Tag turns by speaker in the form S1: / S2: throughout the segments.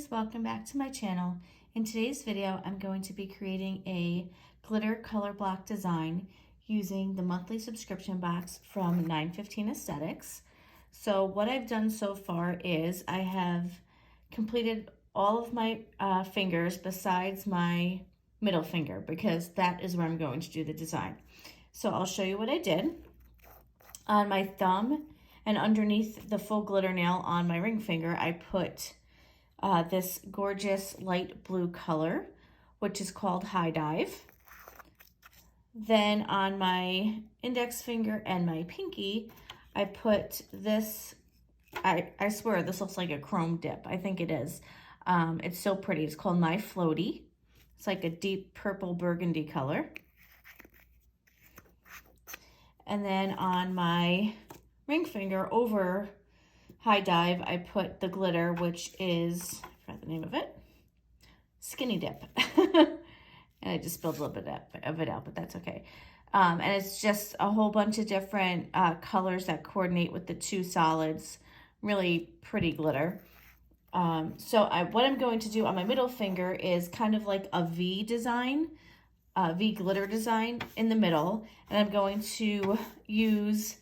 S1: beauties, welcome back to my channel. In today's video, I'm going to be creating a glitter color block design using the monthly subscription box from 915 Aesthetics. So what I've done so far is I have completed all of my fingers besides my middle finger because that is where I'm going to do the design. So I'll show you what I did. On my thumb and underneath the full glitter nail on my ring finger, I put this gorgeous light blue color, which is called High Dive. Then on my index finger and my pinky, I put this, I swear this looks like a chrome dip. I think it is. It's so pretty. It's called my Floatie. It's like a deep purple burgundy color. And then on my ring finger over High Dive, I put the glitter, which is, I forgot the name of it, Skinny Dip. And I just spilled a little bit of it out, but that's okay. And it's just a whole bunch of different colors that coordinate with the two solids. Really pretty glitter. So what I'm going to do on my middle finger is kind of like a V design, V glitter design in the middle. And I'm going to use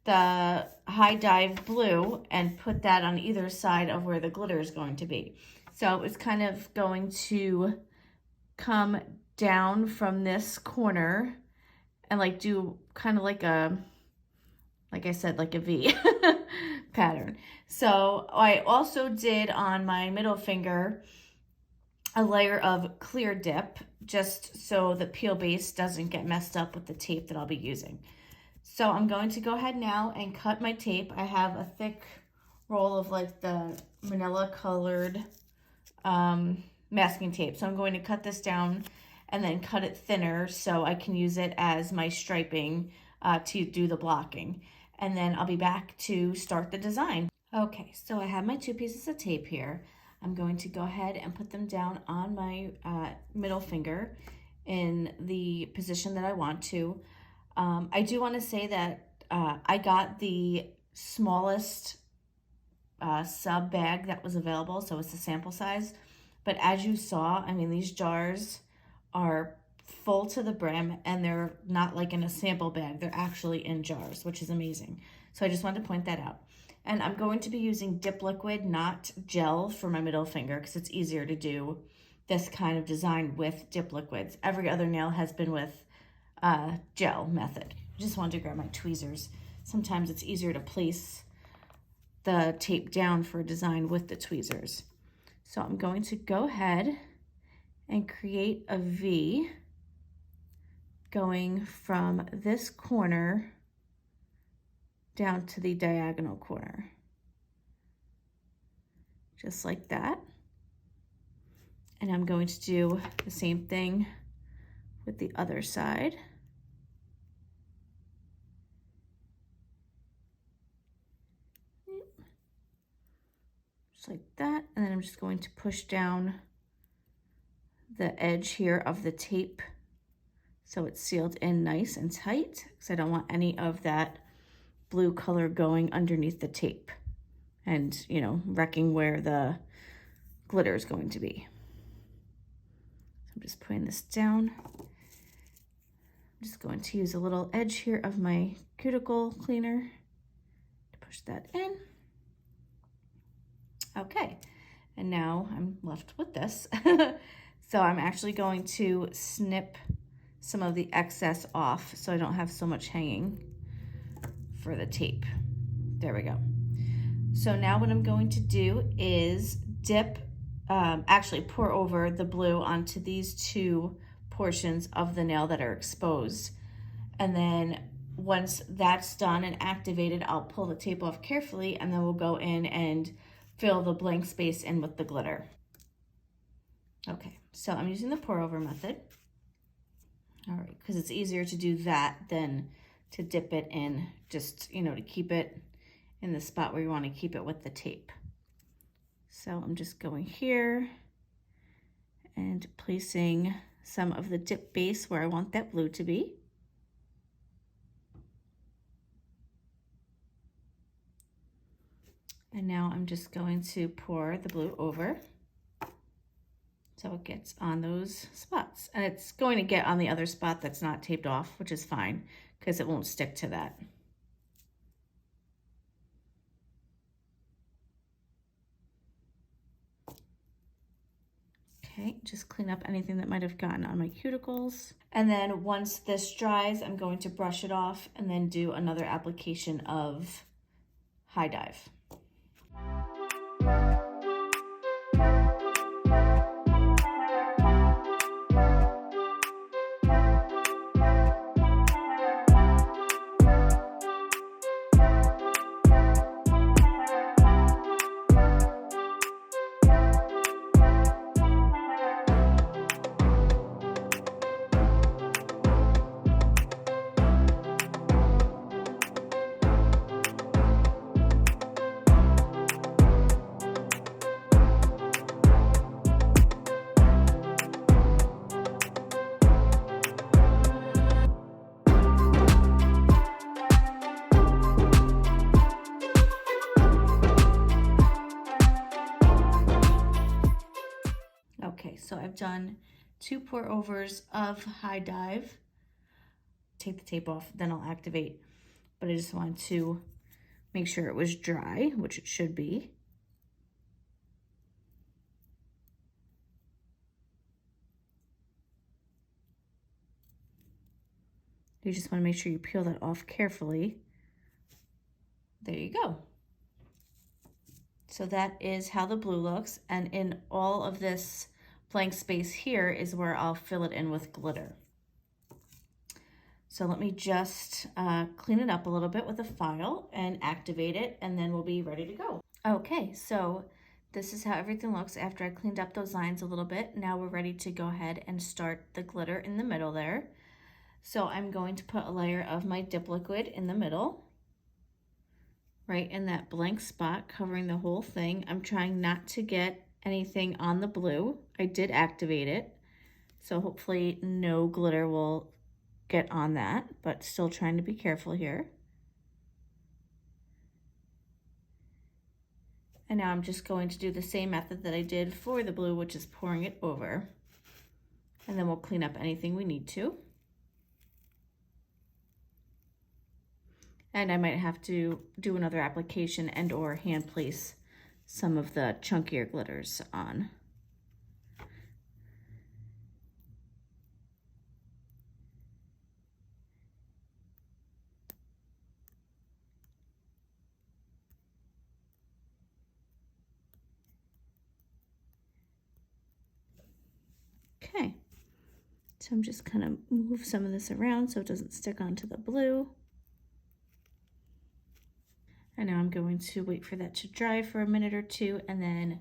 S1: the High Dive blue and put that on either side of where the glitter is going to be. So it's kind of going to come down from this corner and like do kind of like a, like I said, like a V pattern. So I also did on my middle finger a layer of clear dip just so the peel base doesn't get messed up with the tape that I'll be using. So I'm going to go ahead now and cut my tape. I have a thick roll of like the manila colored masking tape. So I'm going to cut this down and then cut it thinner so I can use it as my striping to do the blocking. And then I'll be back to start the design. Okay, so I have my two pieces of tape here. I'm going to go ahead and put them down on my middle finger in the position that I want to. I do want to say that I got the smallest sub bag that was available, so it's the sample size. But as you saw, I mean, these jars are full to the brim and they're not like in a sample bag. They're actually in jars, which is amazing. So I just wanted to point that out. And I'm going to be using dip liquid, not gel, for my middle finger because it's easier to do this kind of design with dip liquids. Every other nail has been with gel method. Just wanted to grab my tweezers. Sometimes it's easier to place the tape down for a design with the tweezers. So I'm going to go ahead and create a V going from this corner down to the diagonal corner. Just like that. And I'm going to do the same thing with the other side. Just like that. And then I'm just going to push down the edge here of the tape so it's sealed in nice and tight because I don't want any of that blue color going underneath the tape and, you know, wrecking where the glitter is going to be. So I'm just putting this down. I'm just going to use a little edge here of my cuticle cleaner to push that in. Okay, and now I'm left with this. So I'm actually going to snip some of the excess off so I don't have so much hanging for the tape. There we go. So now what I'm going to do is dip, actually pour over the blue onto these two portions of the nail that are exposed. And then once that's done and activated, I'll pull the tape off carefully and then we'll go in and fill the blank space in with the glitter. Okay, so I'm using the pour over method. All right, because it's easier to do that than to dip it in, just, you know, to keep it in the spot where you want to keep it with the tape. So I'm just going here and placing some of the dip base where I want that blue to be. And now I'm just going to pour the blue over. so it gets on those spots. And it's going to get on the other spot that's not taped off, which is fine because it won't stick to that. Okay, just clean up anything that might have gotten on my cuticles. And then once this dries, I'm going to brush it off and then do another application of High Dive. Okay, so I've done 2 pour overs of High Dive. Take the tape off, then I'll activate. But I just wanted to make sure it was dry, which it should be. You just want to make sure you peel that off carefully. There you go. So that is how the blue looks, and in all of this blank space here is where I'll fill it in with glitter. So let me just clean it up a little bit with a file and activate it, and then we'll be ready to go. Okay, so this is how everything looks after I cleaned up those lines a little bit. Now we're ready to go ahead and start the glitter in the middle there. So I'm going to put a layer of my dip liquid in the middle, right in that blank spot, covering the whole thing. I'm trying not to get anything on the blue. I did activate it, so hopefully no glitter will get on that, but still trying to be careful here. And now I'm just going to do the same method that I did for the blue, which is pouring it over. And then we'll clean up anything we need to. And I might have to do another application and or hand place some of the chunkier glitters on. Okay, so I'm just kind of move some of this around so it doesn't stick onto the blue. And now I'm going to wait for that to dry for a minute or two and then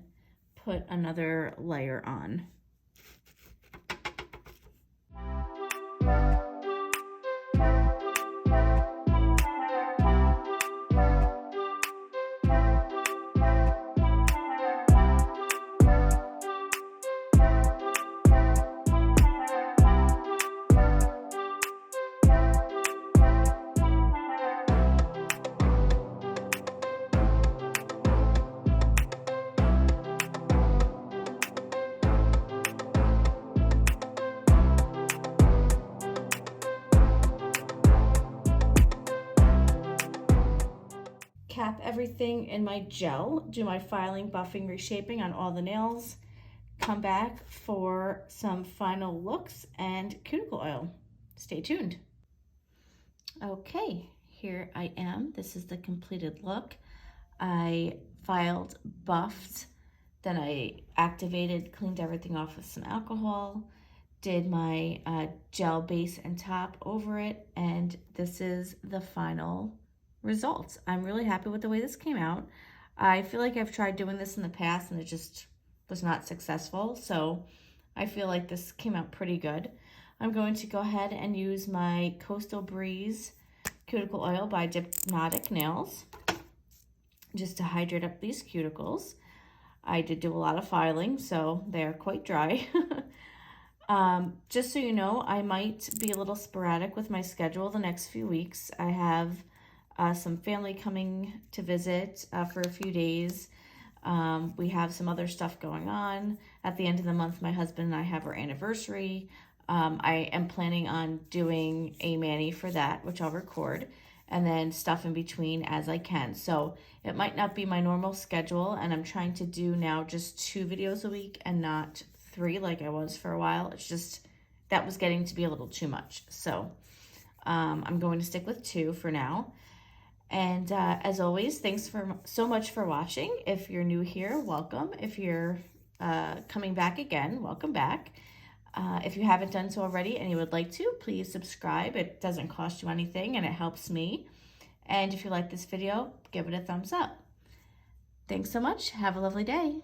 S1: put another layer on. Cap everything in my gel, do my filing, buffing, reshaping on all the nails, come back for some final looks and cuticle oil. Stay tuned. Okay, here I am. This is the completed look. I filed, buffed, then I activated, cleaned everything off with some alcohol, did my gel base and top over it, and this is the final results. I'm really happy with the way this came out. I feel like I've tried doing this in the past and it just was not successful, so I feel like this came out pretty good. I'm going to go ahead and use my Coastal Breeze cuticle oil by Diplomatiq Nails just to hydrate up these cuticles. I did do a lot of filing, so they are quite dry. Just so you know, I might be a little sporadic with my schedule the next few weeks. I have some family coming to visit for a few days. We have some other stuff going on. At the end of the month, my husband and I have our anniversary. I am planning on doing a mani for that, which I'll record, and then stuff in between as I can. So it might not be my normal schedule, and I'm trying to do now just 2 videos a week and not 3 like I was for a while. It's just, that was getting to be a little too much. So I'm going to stick with 2 for now. And as always, thanks so much for watching. If you're new here, welcome. If you're coming back again, welcome back. If you haven't done so already and you would like to, please subscribe. It doesn't cost you anything and it helps me. And if you like this video, give it a thumbs up. Thanks so much. Have a lovely day.